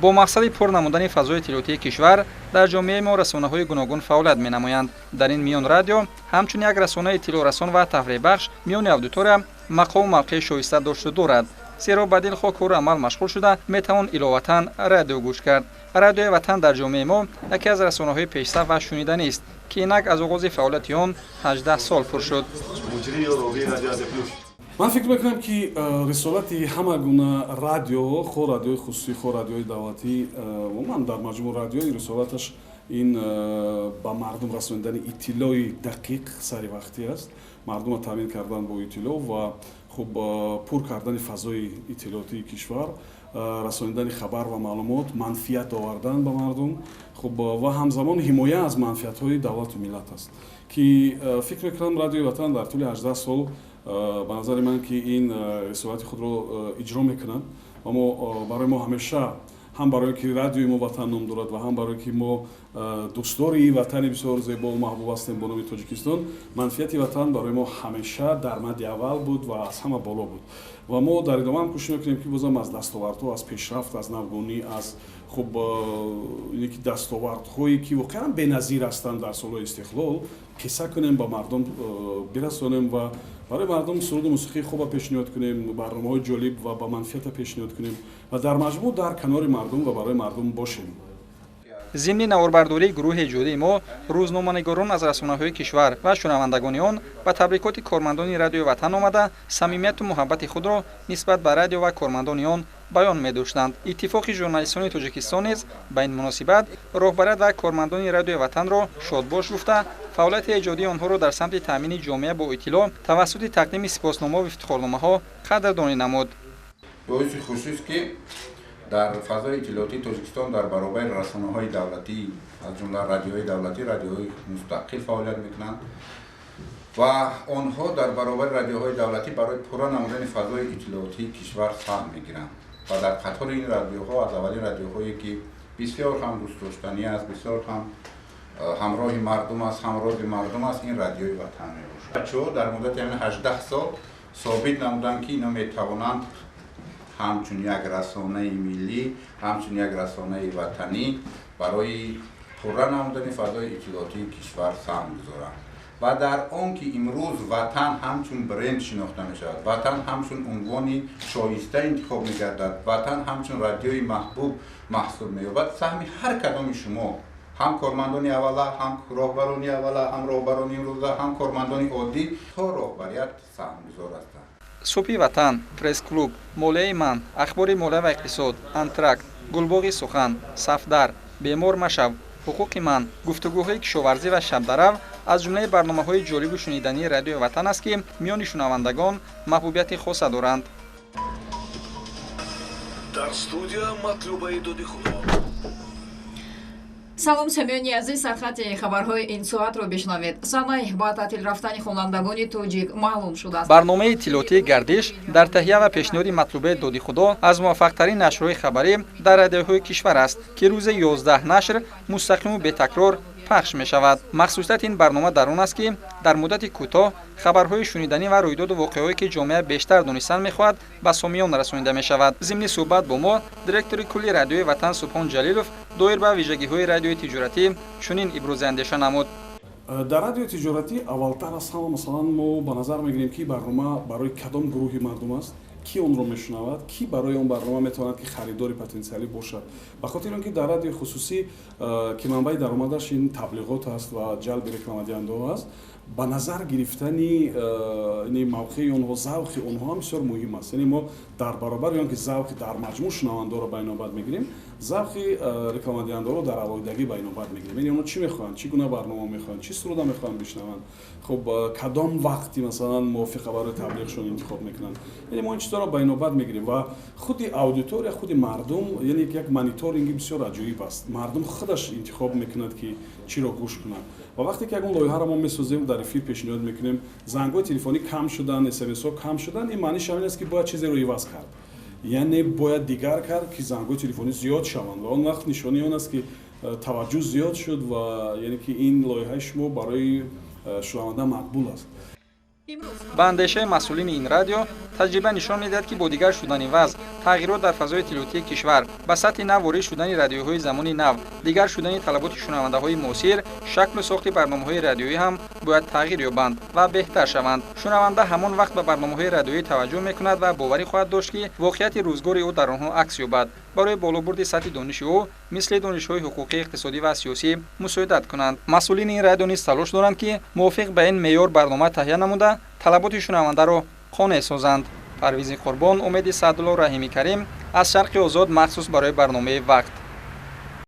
با مقصد پر نمودن فضای اطلاعاتی کشور در جامعه ما رسانه‌های گوناگون فعالیت می‌نمایند. در این میان رادیو همچون یک رسانه اطلاع رسان و تفریح بخش میان اودیتوریا مقام و موقع شایسته داشته دارد. زیرا بدیل خود کار عمل مشغول شده میتوان الواتن رادیو گوش کرد. رادیو وطن در جامعه ما یکی از رسانه‌های پیشرفت و شنیدنی است که اینک از آغاز فعالیت آن 18 سال پر شد. من فکر میکنم که رسالتی همه گونه رادیو، خو رادیوی خصوصی، خو رادیوی دولتی و من در مجموع رادیوی رسالتش این با مردم رساندن اطلاع دقیق سری وقتی است. مردم را تامین کردن با اطلاع و خب پر کردن فضای اطلاعاتی کشور، رساندن خبر و معلومات، منفعت آوردن به مردم، خب و همزمان حمایت از منفعت‌های دولت و ملت است که فکر میکنم رادیوی وطن در طول 18 سال به نظر من که این رسالت خود رو اجرا میکنن. اما برای ما همیشه هم برای که رادیوی ما وطن نام دارد و هم برای که ما دوستداری وطن بسیار زیبا و محبوب هستیم به نام تاجیکستان، منفعت وطن برای ما همیشه در مد اول بود و از همه بالا بود و ما در ادامه هم کوشش میکنیم که بازم از دستاوردها، از پیشرفت، از نوگونی، از خب یکی دستاوردهایی که واقعا بی‌نظیر هستند در سال‌های استقلال قصه کنیم با مردم برسانیم و برای مردم سرود موسیقی خوب پیشنهاد کنیم، برنامه‌های جالب و با منفعت پیشنهاد کنیم و در مجموع در کنار مردم و برای مردم باشیم. ضمن نواربرداری گروه جودی ما روزنامه‌نگاران از رسانه‌های کشور و شنوندگان آن با تبریکات کارمندان رادیو وطن آمده صمیمیت و محبت خود را نسبت به رادیو و کارمندان آن بیان می‌داشتند. اتفاق ژورنالیستان تاجیکستان نیز به این مناسبت راهبریت و کارمندان رادیو وطن را شادباش گفته فعالیت ایجادی آنها را در سمت تامین جامعه با اطلاع توسط تقدیم سپاسنامه و افتخارنامه‌ها قدردانی نمود. باعث خوشی است که در فضای اطلاعاتی تاجیکستان در برابر رسانه‌های دولتی از جمله رادیوهای دولتی، رادیوهای مستقل فعالیت می‌کنند و آنها در برابر رادیوهای دولتی برای پورا نمودن فضای اطلاعاتی کشور سهم می‌گیرند و در قطار این رادیوها از اولین رادیوهایی که بسیار هم دوست داشتنی است، بسیار هم همراه مردم است، همراه مردم است، این رادیوی وطن میباشد. بچه‌ها در مدت یعنی 18 سال ثابت نمودند که اینا میتوانند همچون یک رسانه ملی، همچون یک رسانه وطنی برای پورا نمودن فضای اطلاعاتی کشور سهم گذارند و در آن که امروز وطن همچون برند شناخته می شود، وطن همچون عنوانی شایسته انتخاب می گردد، وطن همچون رادیوی محبوب محسوب می یابد، سهم هر کدام شما، هم کارمندان اوله، هم راهبران اوله، هم راهبران امروزه، هم کارمندان عادی تا راهبریت سهم گذار هستند. صبحی وطن، پرس کلوب، مولیه من، اخبار مولیه و اقتصاد، انترکت، گلباغی سخن، صفدر، بیمار مشو، حقوق من، گفتگوهای کشاورزی و شب درو از جمله برنامه‌های جالب و شنیدنی رادیو وطن است که میان شنوندگان محبوبیت خاص دارند. در استودیو مطلوبه دودی خدا. салом самиёни азиз, сархати хабарҳои ин соатро бишнавед. Санаи ба таътил рафтани хонандагони тоҷик маълум шудааст. барномаи иттилоотии гардиш дар таҳия ва пешниҳоди матлубаи доди худо аз муваффақтарин нашрҳои хабарӣ дар радиоҳои кишвар аст ки рӯзи 11 нашр мустақиму бетакрор пахш мешавад. махсусияти ин барнома дар он аст ки дар муддати кӯтоҳ хабарҳои шуниданӣ ва рӯйдоду воқеаҳое ки ҷомеа бештар донистан мехоҳад ба сомиён расонида мешавад. зимни суҳбат бо мо директори кулли радиои ватан Субҳон Ҷалилов доир ба вижагиҳои радиои тиҷоратӣ чунин ибрози андеша намуд. дар радиои тиҷоратӣ аввалтар аз ҳама масалан мо ба назар мегирем ки барнома барои кадом гурӯҳи мардум аст, ки онро мешунавад, ки барои он барнома метавонад ки харидори потенсиалӣ бошад. ба хотири он ки дар радиои хусусӣ ки манбаи даромадаш ин таблиғот аст ва ҷалби рекламадиҳандаҳо аст, ба назар гирифтани мавқеи онҳо, завқи онҳо ҳам бисёр муҳим аст. яъне мо дар баробари он ки завқи дар маҷмӯъ шунавандаро ба инобат мегирем, завқи рекламадиҳандаҳоро дар алоҳидагӣ ба инобат мегирем. яъне онҳо чӣ мехоҳанд, чӣ гуна барнома мехоҳанд, чӣ суруда мехоҳанд бишнаванд, хуб кадом вақти масалан мувофиқа барои таблиғшон интихоб мекунанд. яъне мо ин чизаро ба инобат мегирем ва худи аудитория, худи мардум, яъне як мониторинги бисёр аҷоиб аст. мардум худаш интихоб мекунад ки чиро гӯш кунад ва вақте ки ягон лоиҳаро мо месозем дар эфир пешниҳод мекунем, зангҳои телефонӣ кам шудан, смсҳо кам шудан, ин маъниш ҳамин аст ки бояд чизеро иваз кард, яъне бояд дигар кард ки зангҳои телефонӣ зиёд шаванд ва он вақт нишони он аст ки таваҷҷӯҳ зиёд шуд ва яъне ки ин лоиҳаи шумо барои шунаванда мақбул аст. ба андешаи масъулини ин радио таҷриба нишон медиҳад ки бо дигар шудани вазъ тағйирот дар фазои иттилоотии кишвар ба сатҳи нав ворид шудани радиоҳои замони нав дигар шудани талаботи шунавандаҳои муосир шаклу сохти барномаҳои радиоӣ ҳам бояд тағйир ёбанд ва беҳтар шаванд. Шунаванда ҳамон вақт ба барномаҳои радиоӣ таваҷҷӯҳ мекунад ва боварӣ хоҳад дошт ки воқеияти рӯзгори ӯ дар онҳо акс ёбад. барои болобурди сатҳи дониши ӯ мисли донишҳои ҳуқуқӣ иқтисодӣ ва сиёсӣ мусоидат кунанд. масъулини ин радио низ талош доранд ки мувофиқ ба ин меъёр барнома таҳия намуда талаботи шунавандаро қонеъ созанд. парвизи қурбон, умеди саъдулло, раҳими карим аз Шарқи озод махсус барои барномаи вақт.